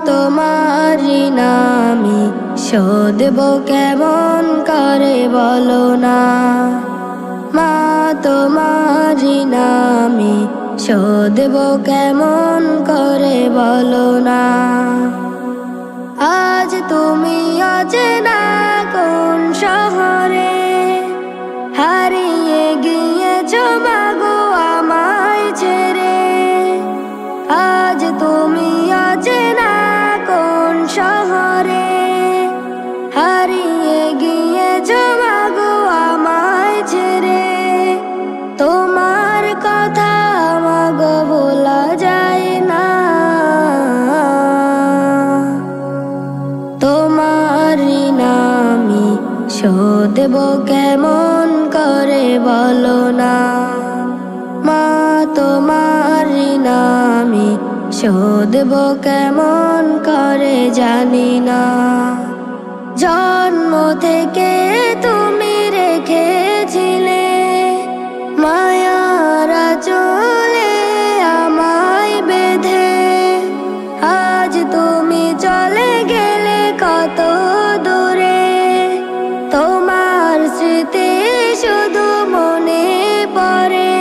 তোমারি নামি শোধব কেমন করে বলো না। মা তোমারি নামি শোধব কেমন করে বলো না। আজ তুমি অচেনা কোন শহরে হারিয়ে গিয়েছো মাগো আমায় ছেড়ে। আজ তুমি অচেনা কোন শহরে হারিয়ে গিয়েছো মাগো আমায় ছেড়ে। তোমার কথা মাগো ভোলা যায় না। তোমারি নামি শোধব কেমন করে বলো না। মা তোমারি নামি শোধব কেমন করে জানি না। জন্ম থেকে তুমি রেখেছিলে মায়ার আঁচলে আমায় বেঁধে। আজ তুমি চলে গেলে কত দূরে। তোমার স্মৃতি শুধু মনে পড়ে।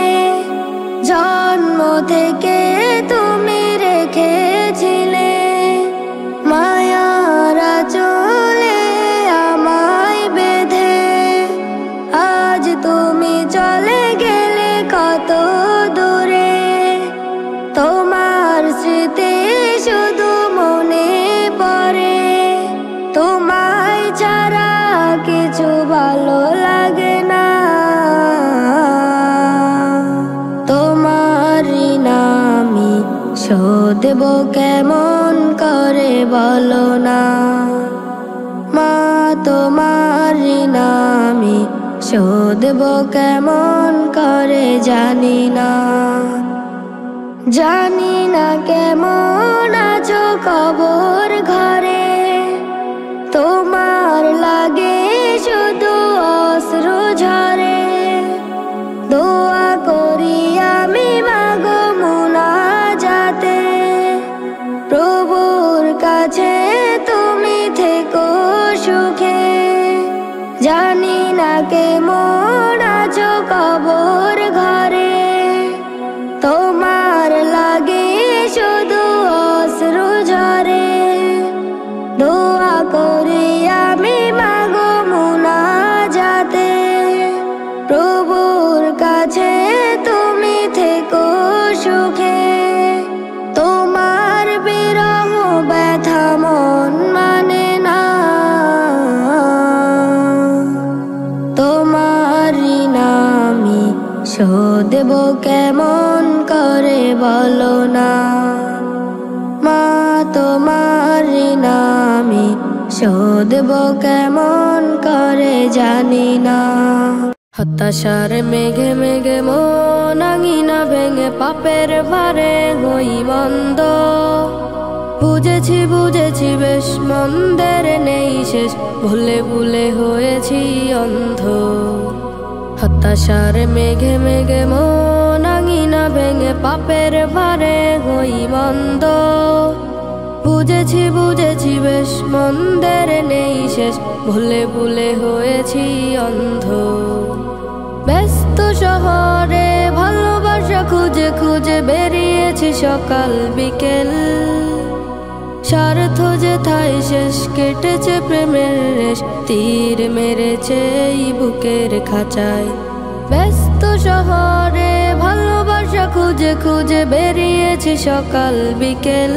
জন্ম থেকে তুমি রেখেছিলে মায়ার আঁচলে আমায় বেঁধে। আজ তুমি চলে গেলে কত দূরে। তোমার স্মৃতি শুধু মনে পড়ে। তোমায় ছাড়া কিছু ভালো লাগে না। তোমারি নামি শোধব কেমন করে বলো না। মা তোমারি নামি শোধব কেমন করে জানি না। জানি না কেমন আছো কবর ঘরে। তোমার লাগে শুধু অশ্রু ঝরে। দোয়া করি আমি মাগো মুনাজাতে। প্রভুর কাছে তুমি থেকো সুখে। জানি না কেমন আছো কবর ঘরে। তোমার লাগে শুধু অশ্রু ঝরে। দোয়া করি আমি মাগো মুনাজাতে। প্রভুর কাছে তুমি থেকো সুখে। তোমার বিরহ ব্যথা মন মানে না। তোমারি নামি শোধব কেমন করে বলো না। মা তোমারি নামি শোধব কেমন করে জানি না। হতাশার মেঘে মেঘে মন আঙিনা ভেঙে পাপের ভারে হই মন্দ। বুঝেছি বুঝেছি বেশ মন্দের নেই শেষ। ভুলে ভুলে হয়েছি অন্ধ। হতাশার মেঘে মেঘে মন আঙিনা ভেঙে পাপের ভারে হই মন্দ। বুঝেছি বুঝেছি বেশ মন্দের নেই শেষ। ভুলে ভুলে হয়েছি অন্ধ। ব্যস্ত শহরে ভালোবাসা খুঁজে খুঁজে বেরিয়েছি সকাল বিকেল। স্বার্থ যেথায় শেষ কেটেছে প্রেমের রেশ। তীর মেরেছে এই বুকের খাঁচায়। ব্যস্ত শহরে ভালোবাসা খুঁজে খুঁজে বেরিয়েছি সকাল বিকেল।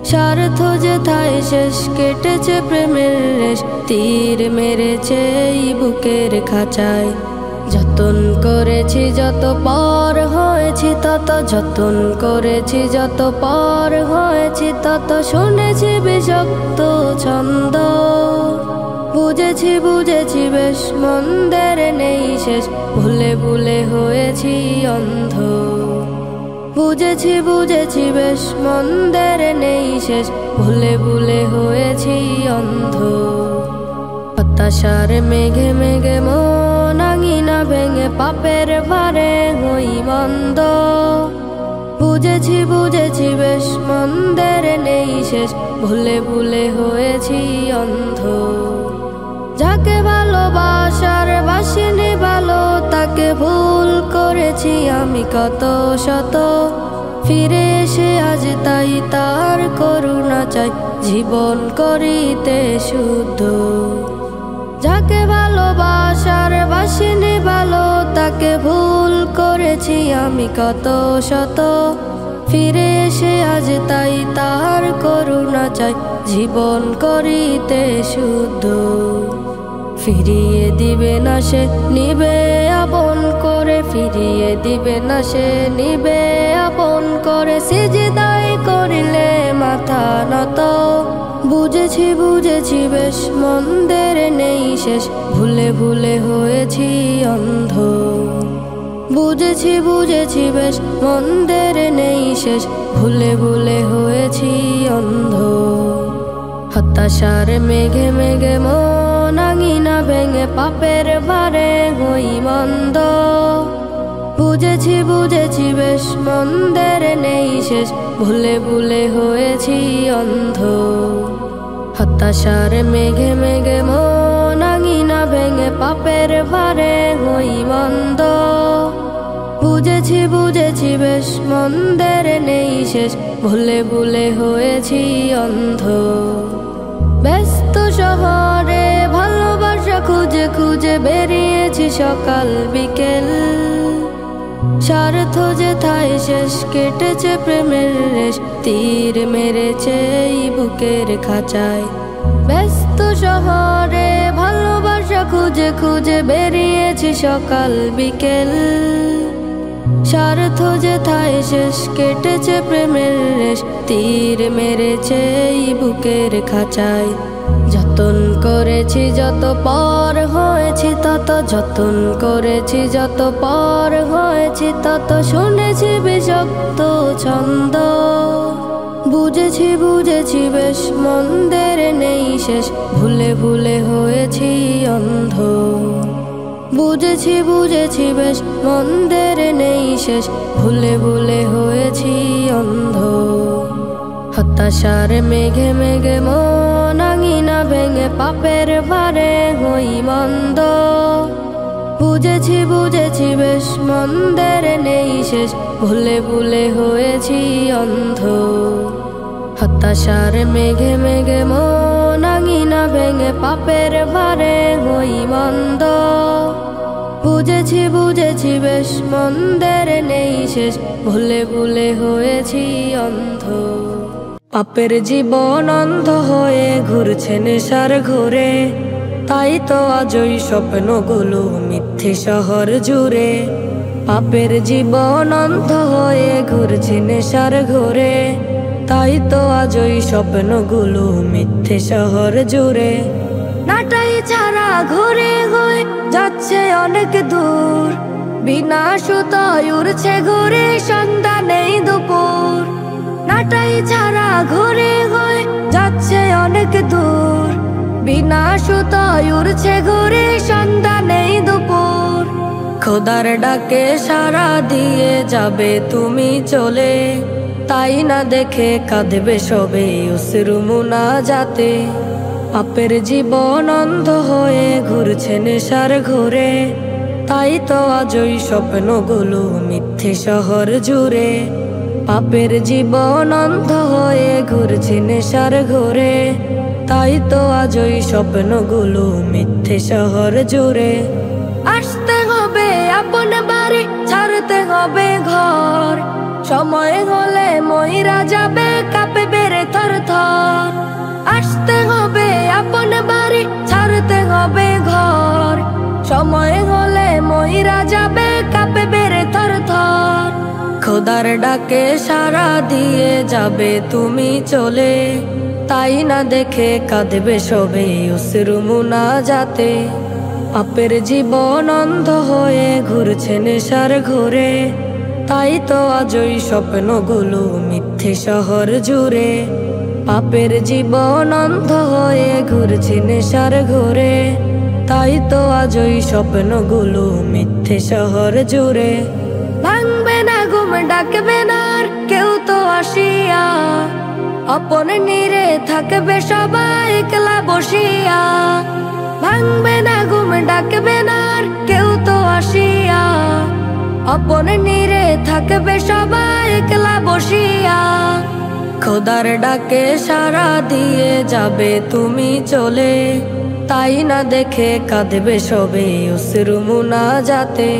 স্বার্থ যেথায় শেষ কেটেছে প্রেমের রেশ। তীর মেরেছে এই বুকের খাঁচায়। যতন করেছি যত পর হয়েছি তত। যতন করেছি যত পর হয়েছি তত। শুনেছি বিষাক্ত ছন্দ। বুঝেছি বুঝেছি বেশ মন্দের নেই শেষ। ভুলে ভুলে হয়েছি অন্ধ। বুঝেছি বুঝেছি বেশ মন্দের নেই শেষ। ভুলে ভুলে হয়েছি অন্ধ। হতাশার মেঘে মেঘে মন আঙিনা ভেঙে পাপের ভারে হই মন্দ। বুঝেছি বুঝেছি বেশ মন্দের নেই শেষ, ভুলে ভুলে হয়েছি অন্ধ। যাকে ভালোবাসার বাসিনি ভালো, তাকে ভুল করেছি আমি কত শত। ফিরে এসে আজ তাই তার করুণা চাই, জীবন করিতে শুদ্ধ। যাকে ভালোবাসার বাসিনি ভালো, তাকে ভুল করেছি আমি কত শত। ফিরে এসে আজ তাই তার করুণা চাই, জীবন করিতে শুদ্ধ। ফিরিয়ে দিবে না সে, নিবে আপন করে, ফিরিয়ে দিবে না সে, নিবে আপন করে। সিজদায় করিলে মাথা নত, বুঝেছি বুঝেছি বেশ মন্দের নেই শেষ, ভুলে ভুলে হয়েছি অন্ধ। বুঝেছি বুঝেছি বেশ মন্দের নেই শেষ, ভুলে ভুলে হয়েছি অন্ধ। হতাশার মেঘে মেঘে মন আঙিনা ভেঙে, পাপের ভারে হই মন্দ। বুঝেছি বুঝেছি বেশ মন্দের নেই শেষ, ভুলে ভুলে হয়েছি অন্ধ। হতাশার মেঘে মেঘে মন আঙিনা ভেঙে, পাপের ভারে হই মন্দ। বুঝেছি বুঝেছি বেশ মন্দের নেই শেষ, ভুলে ভুলে হয়েছি অন্ধ। ব্যস্ত শহরে ভালোবাসা খুঁজে খুঁজে বেরিয়েছি সকাল বিকেল। স্বার্থ যেথায় শেষ, কেটেছে প্রেমের রেশ, তীর মেরেছে এই বুকের খাঁচায়। ব্যস্ত শহরে ভালোবাসা খুঁজে খুঁজে বেরিয়েছি সকাল বিকেল। স্বার্থ যেথায় শেষ, কেটেছে প্রেমের রেশ, তীর মেরেছে এই বুকের খাঁচায়। যতন করেছি যত পর হয়েছি তত, যতন করেছি যত পর হয়েছি তত, শুনেছি বিষাক্ত ছন্দ। বুঝেছি বুঝেছি বেশ মন্দের নেই শেষ, ভুলে ভুলে হয়েছি অন্ধ। বুঝেছি বুঝেছি বেশ মন্দের নেই শেষ, ভুলে ভুলে হয়েছি অন্ধ। হতাশার মেঘে মেঘে মন আঙিনা ভেঙে, পাপের ভারে হই মন্দ। বুঝেছি বুঝেছি বেশ মন্দের নেই শেষ, ভুলে ভুলে হয়েছি অন্ধ। হতাশার মেঘে মেঘে মন আঙিনা ভেঙে, পাপের ভারে হই মন্দ। বুঝেছি বুঝেছি বেশ মন্দের নেই শেষ, ভুলে ভুলে হয়েছি অন্ধ। পাপের জীবন অন্ধ হয়ে ঘুরছে নেশার ঘোরে, তাই তো আজই স্বপ্নগুলো মিথ্যে শহর জুড়ে। পাপের জীবন অন্ধ হয়ে ঘুরছে নেশার ঘোরে, তাই তো আজই স্বপ্নগুলো মিথ্যে শহর জুড়ে। নাটাই ছাড়া ঘুরে হয়ে যাচ্ছে অনেক দূর, বিনা সুতোয় উড়ছে ঘুরে, সন্ধ্যা নেই দুপুর। নাটাই ছাড়া ঘুরে হয়ে যাচ্ছে অনেক দূর, বিনা সুতোয় উড়ছে ঘুরে, সন্ধ্যা নেই দুপুর। খোদার ডাকে সাড়া দিয়ে যাবে তুমি চলে, তাই না দেখে কাঁদবে সবে অশ্রু মুনাজাতে। পাপের জীবন অন্ধ হয়ে ঘুরছে নেশার ঘোরে, তাই তো আজই স্বপ্নগুলো মিথ্যে শহর জুড়ে। পাপের জীবন অন্ধ হয়ে ঘুরছে নেশার ঘোরে, তাই তো আজই স্বপ্নগুলো মিথ্যে শহর জুড়ে। আসতে হবে আপন বাড়ি, ছাড়তে হবে ঘর, সময় হলে মইরা যাবে কাঁপবে রে থর থর। আসতে হবে আপন বাড়ি, ছাড়তে হবে ঘর, সময় হলে মইরা যাবে কাঁপবে রে থর থর। খোদার ডাকে সাড়া দিয়ে যাবে তুমি চলে, তাই না দেখে কাঁদবে সবে অশ্রু মুনাজাতে। পাপের জীবন অন্ধ হয়ে ঘুরছে নেশার ঘোরে, তাই তো আজই স্বপ্নগুলো মিথ্যে শহর জুড়ে। পাপের জীবন অন্ধ হয়ে ঘুরছে নেশার ঘোরে, তাই তো আজই স্বপ্নগুলো মিথ্যে শহর জুড়ে। ভাঙবে না ঘুম, ডাকবে না আর কেউ তো আসিয়া, আপন নীরে থাকবে সবাই একলা বসিয়া, ভাঙবে না ঘুম ডাকবে না আর কেউ তো আসিয়া। আপন নীরে থাকবে সবাই একলা বসিয়া, খোদার ডাকে সাড়া দিয়ে যাবে তুমি চলে। তাই না দেখে কাঁদবে সবে অশ্রু মুনাজাতে,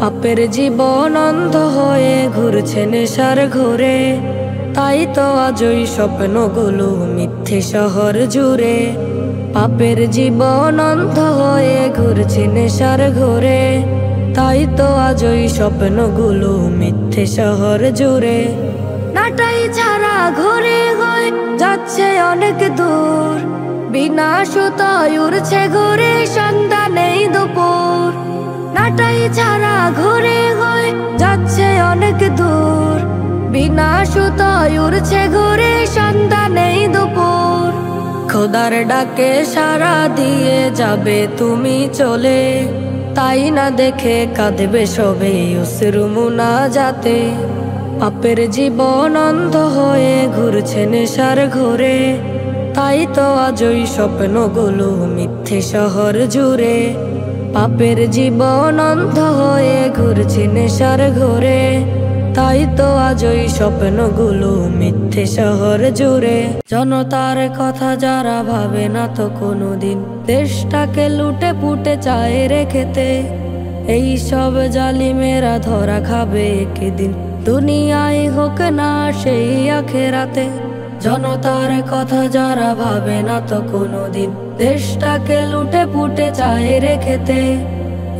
পাপের জীবন অন্ধ হয়ে ঘুরছে নেশার ঘোরে। তাই তো আজই স্বপ্নগুলো মিথ্যে শহর জুড়ে, পাপের জীবন অন্ধ হয়ে ঘুরছে নেশার ঘোরে। তাই তো আজই স্বপ্নগুলো মিথ্যে শহর জুড়ে। নাটাই ছাড়া ঘুরে হয়ে যাচ্ছে অনেক দূর, বিনা সুতোয় উড়ছে ঘুরে সন্ধ্যা নেই দুপুর। নাটাই ছাড়া ঘুরে হয়ে যাচ্ছে অনেক দূর, বিনা সুতোয় উড়ছে ঘুরে সন্ধ্যা নেই দুপুর। খোদার ডাকে সাড়া দিয়ে যাবে তুমি চলে, তাই না দেখে কাঁদবে সবে অশ্রু মুনাজাতে। পাপের জীবন অন্ধ হয়ে ঘুরছে নেশার ঘোরে, তাই তো আজই স্বপ্নগুলো মিথ্যে শহর জুড়ে। পাপের জীবন অন্ধ হয়ে ঘুরছে নেশার ঘোরে, তাই তো আজই স্বপ্নগুলো মিথ্যে শহর জুড়ে। জনতার কথা যারা ভাবে না তো কোনোদিন, দেশটাকে লুটে পুটে চায় রেখেতে। এই সব জালিমেরা ধরা খাবে একদিন, দুনিয়ায় হোক না সেই আখেরাতে। জনতার কথা যারা ভাবে না তো কোনোদিন, দেশটাকে লুটে পুটে চায় রেখেতে।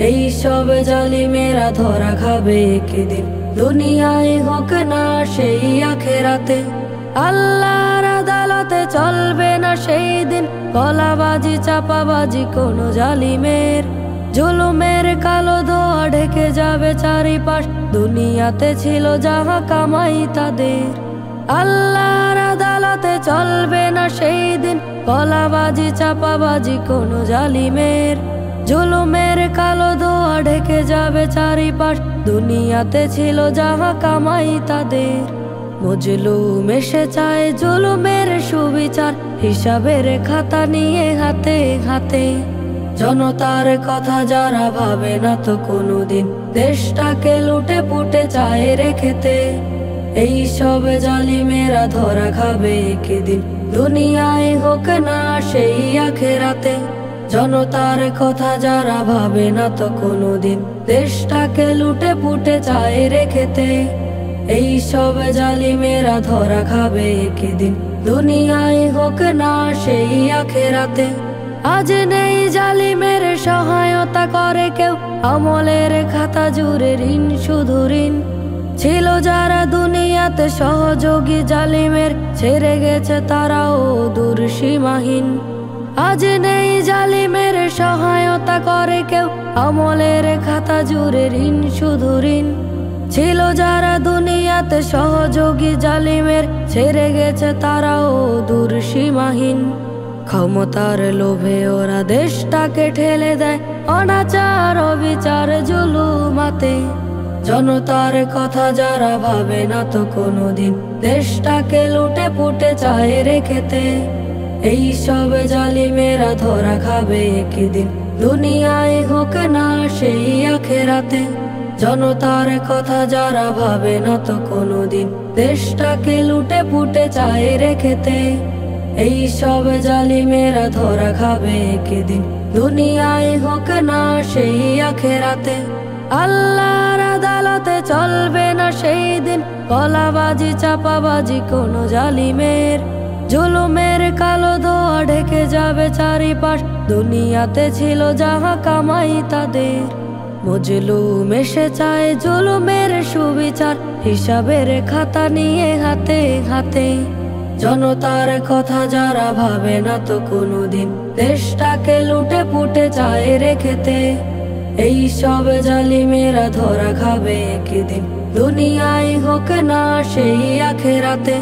এই সব জালিমেরা ধরা খাবে একদিন, দুনিয়ায় হোক না সেই আখেরাতে। আল্লাহর আদালতে চলবে না সেই দিন গলাবাজি চাপাবাজি কোনো জালিমের। জুলুমের কালো ধোয়া ঢেকে যাবে চারিপাশ, দুনিয়াতে ছিল যাহা কামাই তাদের। আল্লাহর আদালতে চলবে না সেই দিন গলাবাজি চাপাবাজি কোনো জালিমের। জুলুমের কালো ধোয়া ঢেকে যাবে চারিপাশ, দুনিয়াতে ছিল যাহা কামাই তাদের। মজলুম এসে চায় জুলুমের সুবিচার, হিসাবের খাতা নিয়ে হাতে হাতে। জনতার কথা যারা ভাবে না তো কোনোদিন, দেশটাকে লুটে পুটে চায় রেখেতে। এই সব জালিমেরা ধরা খাবে একদিন, দুনিয়ায় হোক না সেই আখেরাতে। জনতার কথা যারা ভাবে না তো কোনোদিন, দেশটাকে লুটে পুটে চায় রেখেতে। এই সব জালিমেরা ধরা খাবে একদিন, দুনিয়ায় হোক না সেই আখেরাতে। আজ নেই জালিমের সহায়তা করে কেউ, আমলের খাতা জুড়ে ঋণ শুধু ঋণ। ছিল যারা দুনিয়াতে সহযোগী জালিমের, ছেড়ে গেছে তারাও দূর সীমাহীন। আজ নেই জালিমের সহায়তা করে কেউ, আমলের খাতা জুড়ে ঋণ শুধু ঋণ। ছিল যারা দুনিয়াতে সহযোগী জালিমের, ছেড়ে গেছে তারাও দূর সীমাহীন। ক্ষমতার লোভে ওরা দেশটাকে ঠেলে দেয় অনাচার অবিচার জুলুমাতে। জনতার কথা যারা ভাবে না তো কোনোদিন, দেশটাকে লুটে পুটে চায় রেখেতে। এই সব জালিমেরা ধরা খাবে একদিন, দুনিয়ায় হোক না সেই আখেরাতে। জনতার কথা যারা ভাবে না তো কোনোদিন, দেশটাকে লুটে পুটে চায় রেখেতে। এই সব জালিমেরা ধরা খাবে একদিন, দুনিয়ায় হোক না সেই আখেরাতে। আল্লাহর আদালতে চলবে না সেই দিন গলাবাজি চাপাবাজি কোনো জালিমের। জুলুমের কালো ধোয়া ঢেকে যাবে চারিপাশ, দুনিয়াতে ছিল যাহা কামাই তাদের। মজলুম এসে চায় জুলুমের সুবিচার, হিসাবের খাতা নিয়ে হাতে হাতে। জনতার কথা যারা ভাবে না তো কোনোদিন, দেশটাকে লুটে পুটে চায় রেখেতে। এই সব জালিমেরা ধরা খাবে একদিন, দুনিয়ায় হোক না সেই আখেরাতে।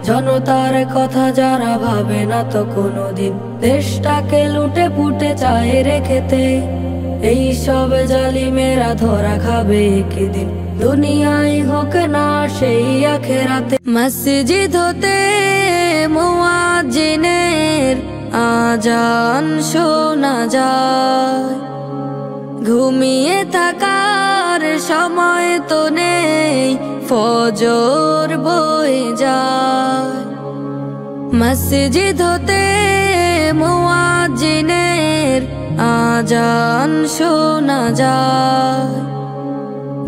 জনতার কথা যারা ভাবে না তো কোনোদিন, দেশটাকে লুটে পুটে চায় রেখেতে। এই সব জালিমেরা ধরা খাবে একদিন, দুনিয়ায় হোক না সেই আখেরাতে। মসজিদ হতে আজান শোনা যায়। ঘুমিয়ে থাকার সময় তো নেই, ফজর বয়ে যায়। মসজিদ হতে মুয়াজ্জিনের আজান শোনা যায়।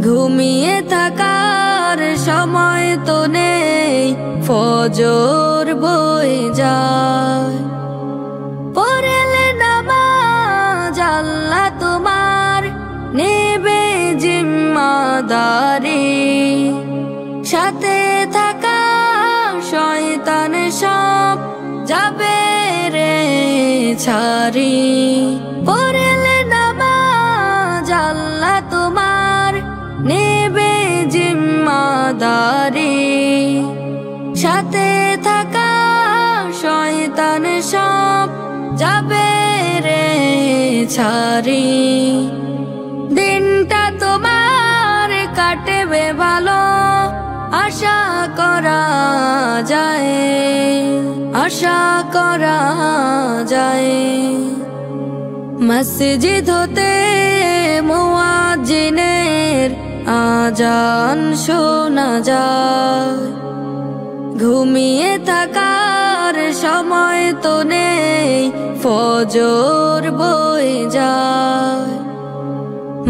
ঘুমিয়ে থাকার সময় তো নেই, ফজর বয়ে যায়। পড়লে নামাজ আল্লাহ তোমার নেবে জিম্মাদারি। সাথে থাকা শয়তান সব যাবে রে ছাড়ি। পড়লে নামাজ আল্লাহ তোমার নেবে জিম্মাদারি। সাথে থাকা শয়তান সব যাবে রে ছাড়ি। দিনটা তোমার কাটবে ভালো আশা করা যায়, আশা করা যায়। মসজিদ হতে মুয়াজ্জিনের আজান শোনা যায়। ঘুমিয়ে থাকার সময় তো নেই, ফজর বয়ে যায়।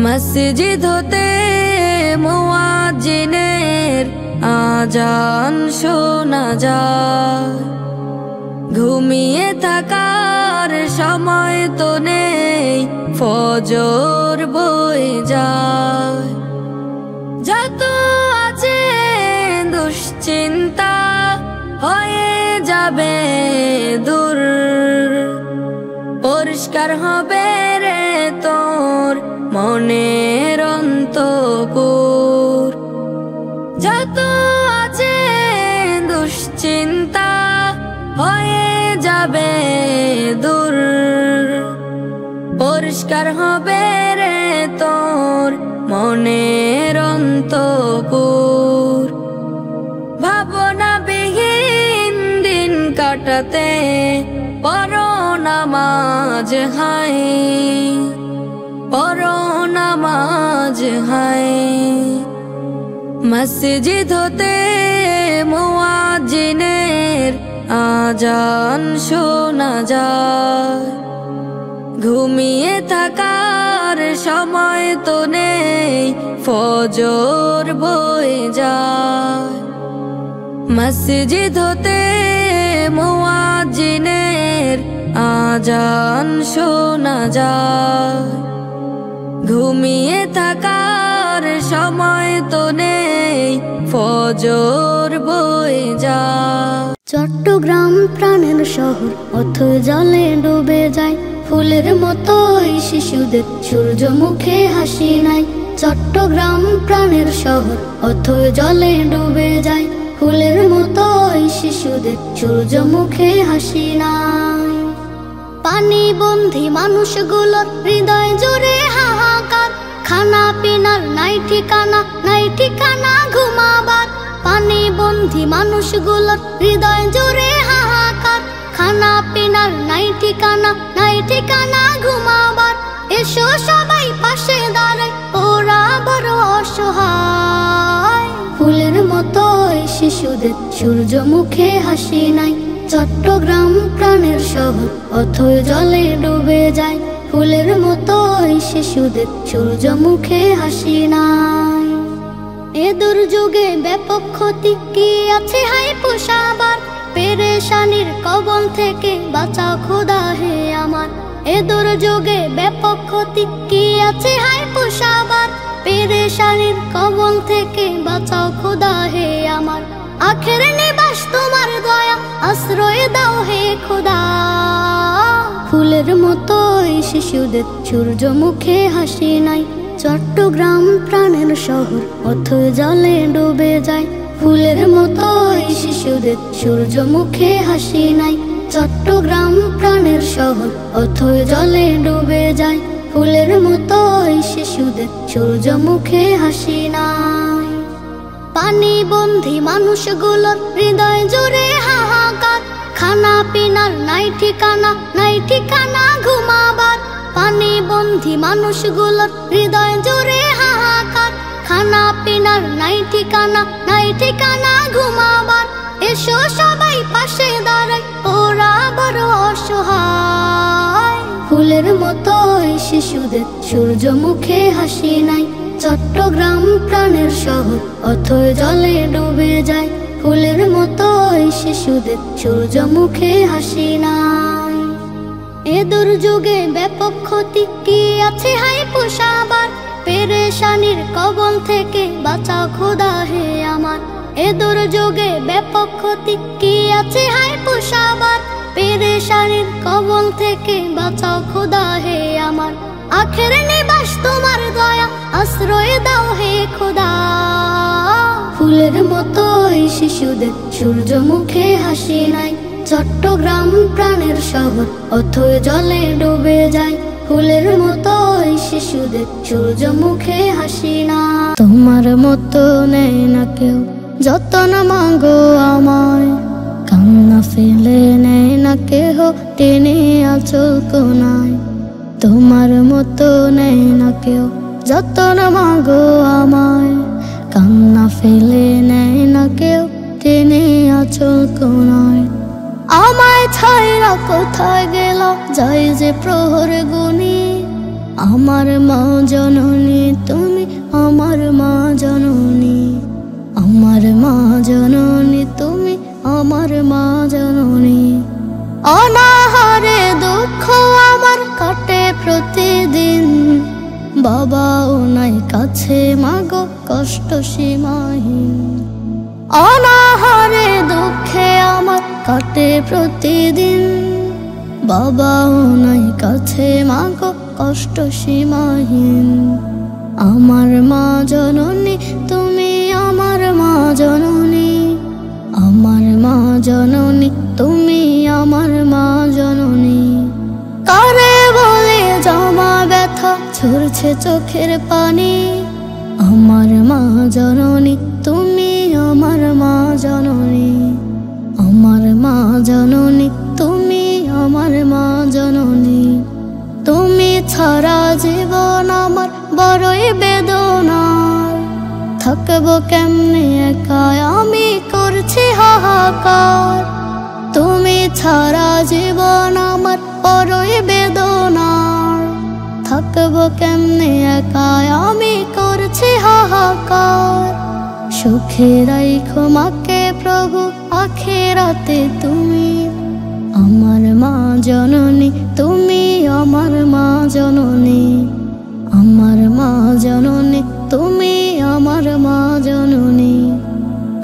মসজিদ হতে মুয়াজ্জিনের আজান শোনা যায়। ঘুমিয়ে থাকার সময় তো নেই, ফজর বয়ে যায়। যত আছে দুশ্চিন্তা হয়ে যাবে দূর। পরিষ্কার হবে রে তোর মনের অন্তপুর। যত আছে দুশ্চিন্তা হয়ে যাবে দূর। পরিষ্কার হবে রে তোর মনের অন্তপুর। ভাবনাবিহীন দিন কাটাতে পড়ো নামাজ হায়, পড়ো নামাজ হায়। মসজিদ হতে মুয়াজ্জিনের আজান শোনা যায়। ঘুমিয়ে থাকার সময় তো নেই, ফজর বয়ে যায়। মসজিদ হতে মুয়াজ্জিনের আজান শোনা যায়। ঘুমিয়ে থাকার সময় তো নেই, ফজর বয়ে যায়। চট্টগ্রাম প্রাণের শহর, অথই জলে ডুবে যায়। ফুলের মতো এই শিশুদের সূর্যমুখে হাসি নাই। চট্টগ্রাম প্রাণের শহর, অথই জলে ডুবে যায়। ফুলের মতো এই শিশুদের সূর্যমুখে হাসি নাই। পানি বন্ধী মানুষগুলোর হৃদয় জুড়ে হাহাকার। খানা পিনার নাই ঠিকানা, নাই ঠিকানা ঘুমাবার। পানি বন্ধী মানুষগুলোর হৃদয় জুড়ে হাহাকার। খানা পিনার নাই ঠিকানা, নাই ঠিকানা ঘুমাবার। এসো সবাই পাশে দাঁড়াই, ওরা বড় অসহায়। ফুলের মতো এই শিশুদের সূর্যমুখে হাসি নাই। চট্টগ্রাম প্রাণের শহর, অথই জলে ডুবে যায়। ফুলের মতো এই শিশুদের সূর্যমুখে হাসি নাই। এ দুর্যোগে ব্যাপক ক্ষতি কি আছে হাই পোষাবার। পেরেশানির কবল থেকে বাঁচাও খোদা হে আমার। এ দুর্যোগে ব্যাপক ক্ষতি কি আছে হাই পোষাবার। পেরেশানির কবল থেকে বাঁচাও খোদা হে আমার। আখের নিবাস তোমার দয়া, আশ্রয় দাও হে খোদা। ফুলের মতো এই শিশুদের সূর্যমুখে হাসি নাই। চট্টগ্রাম প্রাণের শহর, অথই জলে ডুবে যায়। ফুলের মতো এই শিশুদের সূর্যমুখে হাসি নাই। চট্টগ্রাম প্রাণের শহর, অথই জলে ডুবে যায়। ফুলের মতো এই শিশুদের সূর্যমুখে হাসি নাই। পানি বন্ধী মানুষগুলোর হৃদয় জুড়ে হাহাকার। খানা পিনার নাই ঠিকানা ঘুমাবার। পানি বন্ধি মানুষগুলোর হৃদয় জুড়ে হাহাকার। খানা পিনার নাই ঠিকানা ঘুমাবার। এসো সবাই পাশে দাঁড়াই, ওরা বড় অসহায়। ফুলের মতো এই শিশুদের সূর্য মুখে হাসি নাই। চট্টগ্রাম প্রাণের শহর অথই জলে ডুবে যায়। ফুলের মতো এই শিশুদের সূর্য মুখে হাসি নাই। এ দুর্যোগে ব্যাপক ক্ষতি কি আছে হাই পোষাবার। পেরেশানির কবল থেকে বাঁচাও খোদা হে আমার। এ দুর্যোগে ব্যাপক ক্ষতি কি আছে হাই পোষাবার। পেরেশানির কবল থেকে বাঁচাও খোদা হে আমার। আখের নিবাস তোমার দয়া, আশ্রয় দাও হে খোদা। ফুলের মতো এই শিশুদের সূর্য মুখে হাসি নাই। চট্টগ্রাম প্রাণের শহর অথই জলে ডুবে যায়। ফুলের মতো এই শিশুদের সূর্য মুখে হাসি না। তোমার মতো নেই না কেউ, যতন মাগো আমায়। কান্না ফেলে নেই না কেহ, টেনে আঁচল কোনায়। তোমার মতো নেই না কেউ, যতন মাগো আমায়। কান্না ফেলে নেই না কেউ, টেনে আঁচল কোনায়। আমায় ছাইরা কোথায় গেল যাই যে প্রহর গুনি। আমার মা জননী তুমি, আমার মা জননী। আমার মা জননী তুমি, আমার মা জননী। অনাহারে দুঃখ আমার কাটে প্রতিদিন। বাবাও নাই কাছে মাগো, কষ্ট সীমাহীন। অনাহারে দুঃখে আমার কাটে প্রতিদিন। বাবাও নাই কাছে মাগো, কষ্ট সীমাহীন। আমার মা জননী তুমি, আমার মা জননী। আমার মা জননী তুমি, আমার মা জননী। কারে বলে জমা ব্যথা ঝরছে চোখের পানি। আমার মা জননী তুমি, আমার মা জননী। আমার মা জননী তুমি, আমার মা জননী। তুমি ছাড়া জীবন আমার বড়ই বেদনার। থাকবো কেমনে একা আমি করছি হাহাকার। তুমি ছাড়া জীবন আমার বড়ই বেদনার। থাকবো কেমনে একা আমি করছি হাহাকার। সুখে রাইখো মাকে প্রভু আখিরাতে তুমি। আমার মা জননী তুমি, আমার মা জননী। আমার মা জননী তুমি, আমার মা জননী।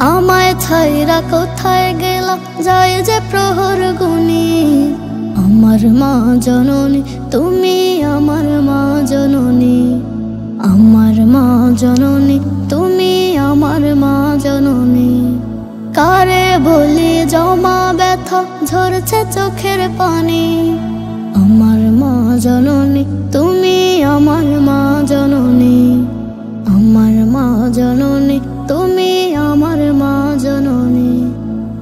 আমায় ছাইরা কোথায় গেল যাই যে প্রহর গুনি। আমার মা জননী তুমি, আমার মা জননী। আমার মা জননী তুমি, আমার মা জননী। কারে বলি জমা ব্যথা ঝরছে চোখের পানি। আমার মা জননী তুমি, আমার মা জননী। আমার মা জননী তুমি, আমার মা জননী।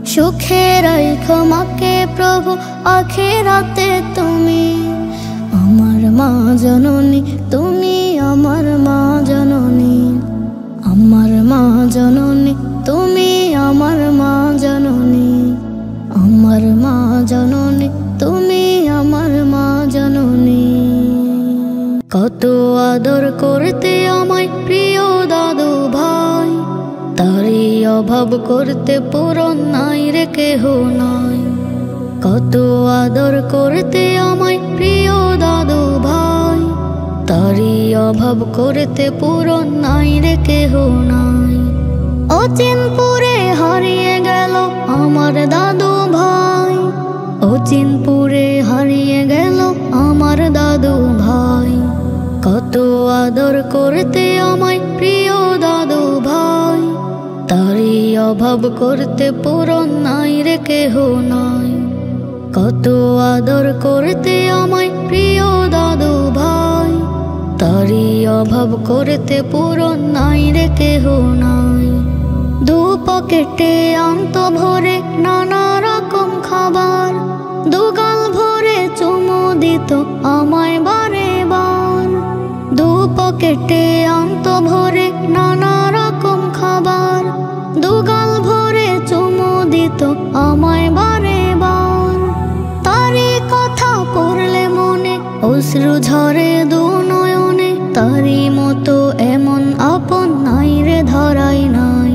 সুখে রাইখো মাকে প্রভু আখিরাতে তুমি। আমার মা জননী তুমি, আমার মা জননী। আমার মা জননী তুমি, আমার মা জননী। আমার মা জননী তুমি, আমার মা জননী। কত আদর করতে আমায় প্রিয় দাদু ভাই। তারই অভাব করতে পূরণ নাই রে কেহ নাই। কত আদর করতে আমায় প্রিয় দাদু ভাই। তারই অভাব করতে পূরণ নাই রে কেহ নাই। অচিনপুরে হারিয়ে গেল আমার দাদু ভাই। অচিনপুরে হারিয়ে গেল আমার দাদু ভাই। কত আদর করতে আমায় প্রিয় দাদু ভাই। তারই অভাব করতে পূরণ নাই রে কেহ নাই। কত আদর করতে আমায় প্রিয় দাদু ভাই। তারই অভাব করতে পূরণ নাই রে কেহ নাই। দু পকেটে আন্ত ভরে নানা রকম খাবার। কেটে অন্ত ভরে নানা রকম খাবার, দুগাল ভরে চুমু দিত আমায় বারে বার। তারই কথা পড়লে মনে অশ্রু ঝরে দু নয়নে, তারই মতো এমন আপন নাই রে ধরাই নাই।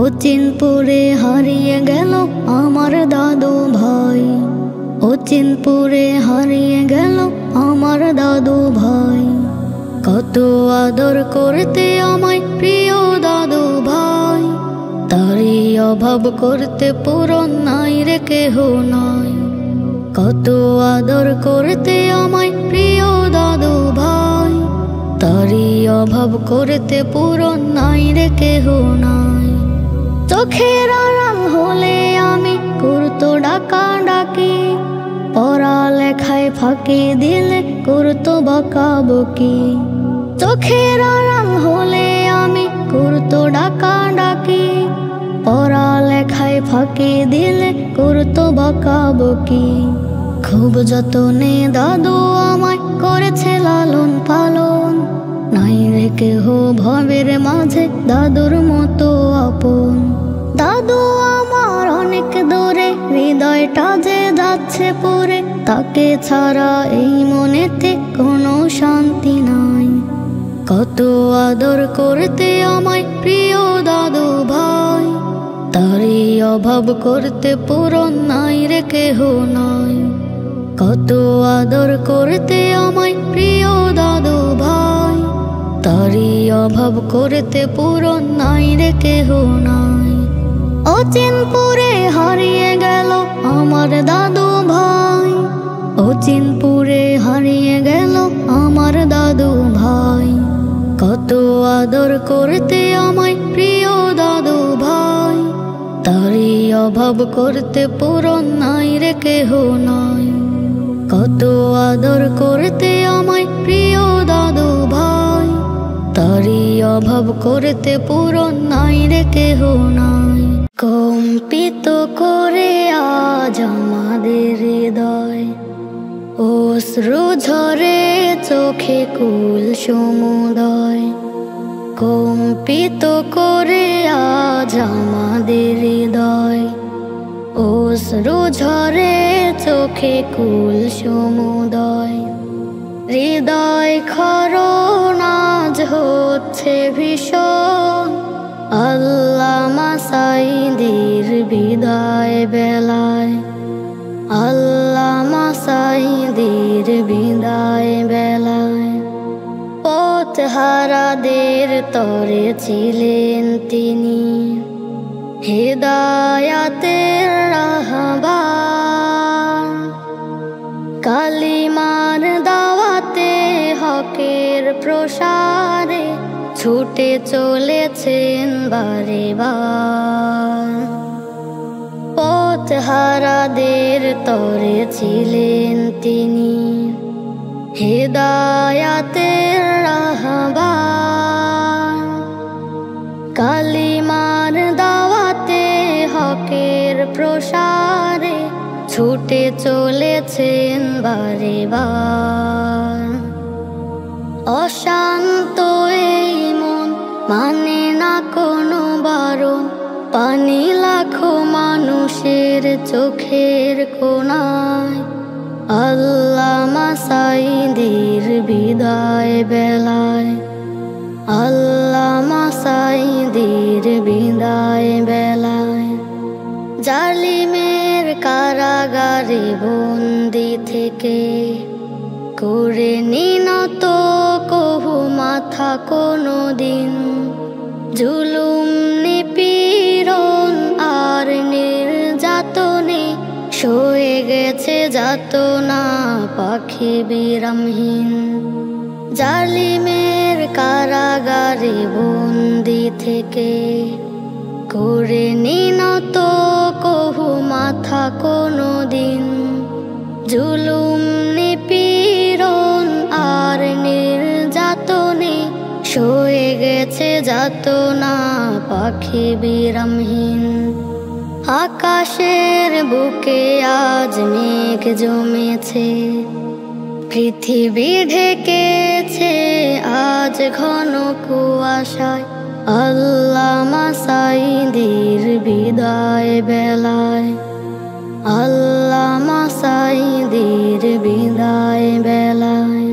অচিনপুরে হারিয়ে গেল আমার দাদু ভাই, অচিনপুরে হারিয়ে গেল আমার দাদু ভাই। কত আদর করতে আমায় প্রিয় দাদু ভাই, তারই অভাব করতে পূরণ নাই রে কেহ নাই। কত আদর করতে আমায় প্রিয় দাদু ভাই, তারই অভাব করতে পূরণ নাই রে কেহ নাই। চোখের আড়াল হলে আমি করতো ডাকা ডাকি, পড়ালেখায় ফাঁকি দিলে করতো বকাবকি। চোখের আড়াল হলে আমি করতো ডাকা ডাকি, পড়ালেখায় ফাঁকি দিলে করতো বকাবকি। খুব যতনে দাদু আমায় করেছে লালন পালন, নাই রে কেহ ভবের মাঝে দাদুর মতো আপন। দাদু আমার অনেক দূরে, হৃদয়টা যে যাচ্ছে পড়ে, তাকে ছাড়া এই মনেতে কোনো শান্তি নাই। কত আদর করতে আমায় প্রিয় দাদু ভাই, তারই অভাব করতে পূরণ নাই রে কেহ নাই। কত আদর করতে আমায় প্রিয় দাদু ভাই, তারই অভাব করতে পূরণ নাই রে কেহ নাই। অচিনপুরে হারিয়ে গেল আমার দাদু ভাই, অচিনপুরে হারিয়ে গেল আমার দাদু ভাই। কত আদর করতে আমায় প্রিয় দাদু ভাই, তারই অভাব করতে পূরণ নাই রে কেহ নাই। কত আদর করতে আমায় প্রিয় দাদু ভাই, তারই অভাব করতে পূরণ নাই রে কেহ নাই। কম্পিত করে আজ আমাদের হৃদয়, অশ্রু ঝরে চোখে কুল সমুদয়। কম্পিত করে আজ আমাদের হৃদয়, অশ্রু ঝরে চোখে কুল সমুদয়। হৃদয় ক্ষরণ আজ হচ্ছে ভীষণ, আল্লামা সাঈদীর বিদায় বেলায়, আল্লামা সাঈদীর বিদায় বেলায়। পথহারাদের তরে ছিলেন তিনি, হিদায়াতের রাহবার। কালিমার দাওয়াতে হকের প্রসারে ছুটে চলেছেন বারে বার। পথহারাদের তরে ছিলেন তিনি, হিদায়াতের রাহবার। কালিমার দাওয়াতে হকের প্রসারে ছুটে চলেছেন বারে বার। অশান্ত এই মন মানে না কোনো বারণ, পানি লাখো মানুষের চোখের কোণায়। আল্লামা সাঈদীর বিদায় বেলায়, আল্লামা সাঈদীর বিদায় বেলায়। জালিমের কারাগারে বন্দি থেকে করে নিনত কহু মাথা কোনো দিন। জুলুম নিপীড়ন আর নির্যাতনে সয়ে গেছে যাতনা পাখি বিরামহীন। জালিমের কারাগারে বন্দি থেকে করে নিনত কহু মাথা কোনো দিন। জুলুম নিপীড়ন আর নির্যাতনে সয়ে গেছে যাতনা পাখি বিরামহীন। আকাশের বুকে আজ মেঘ জমেছে, পৃথিবী ঢেকেছে আজ ঘন কুয়াশায়, আল্লামা সাঈদীর বিদায় বেলায়, আল্লামা সাঈদীর বিদায় বেলায়,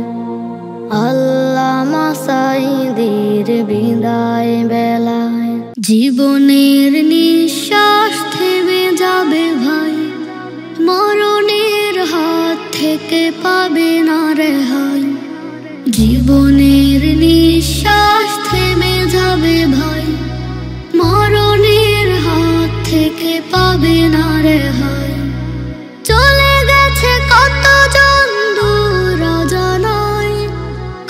আল্লামা সাঈদীর বিদায় বেলায়। জীবনের নিঃশ্বাস থেমে যাবে ভাই, মরণের হাত থেকে পাবে না রেহাই। জীবনের নিঃশ্বাস থেমে যাবে ভাই, মরণের হাত থেকে পাবে না রেহাই। চলে গেছে কতজন দূর অজানায়,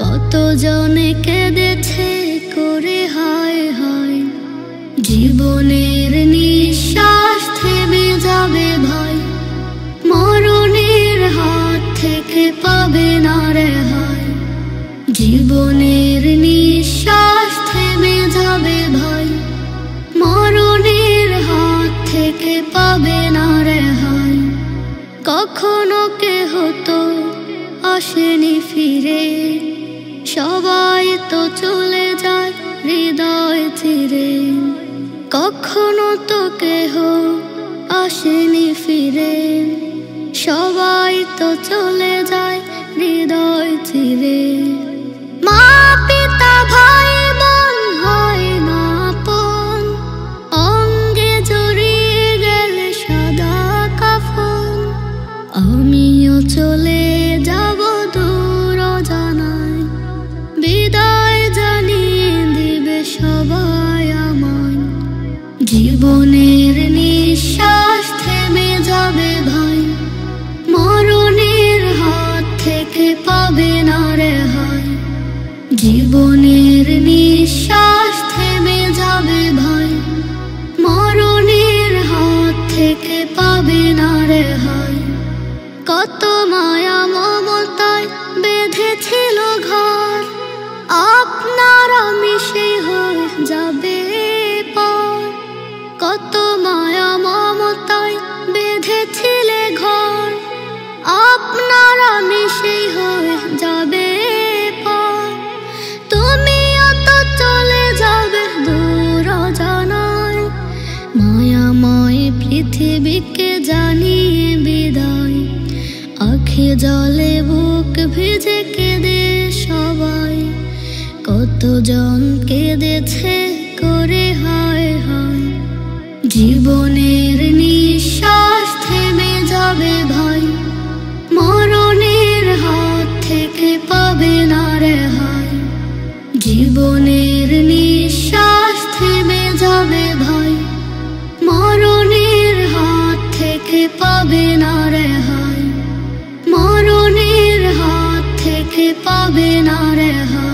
কতজনে কেঁদেছে করে হায় হায়। জীবনের নিঃশ্বাস থেমে যাবে ভাই, মরণের হাত থেকে পাবে না রেহাই। জীবনের নিঃশ্বাস থেমে যাবে ভাই, মরণের হাত থেকে পাবে না রেহাই। কখনো কেহ তো আসেনি ফিরে, সবাই তো চলে যায় হৃদয় চিরে। কখনো তো কেহ আসেনি ফিরে, সবাই তো চলে যায় হৃদয় চিরে। মা পিতা ভাই বোন হয় না আপন, অঙ্গে জড়িয়ে গেলে সাদা কাফন। আমিও চলে যাব দূর অজানায়, বিদায় জানিয়ে দিবে সবাই আমায়। জীবনের নিঃশ্বাস থেমে যাবে ভাই, মরণের হাত থেকে পাবে না রেহাই। জীবনের নিঃশ্বাস থেমে যাবে ভাই, মরণের হাত থেকে পাবে না রেহাই। কত মায়া মমতায় বেঁধেছিল ঘর, আপনারা মিশে হয়ে যাবে পর। কত মায়া মমতায় বেঁধেছিলে ঘর, আপনারা মিশে হয়ে যাবে পর। তুমিও তো চলে যাবে দূর অজানায়, মায়াময় পৃথিবীকে জানিয়ে বিদায়। আঁখি জলে বুক ভিজে কেঁদে সবাই, কতজন কেঁদেছে করে হায় হায়। জীবনের নিঃশ্বাস থেমে যাবে ভাই, মরণের হাত থেকে পাবে না রেহাই। জীবনের নিঃশ্বাস থেমে যাবে ভাই, মরণের হাত থেকে পাবে না রেহাই। মরণের হাত থেকে পাবে না রেহাই।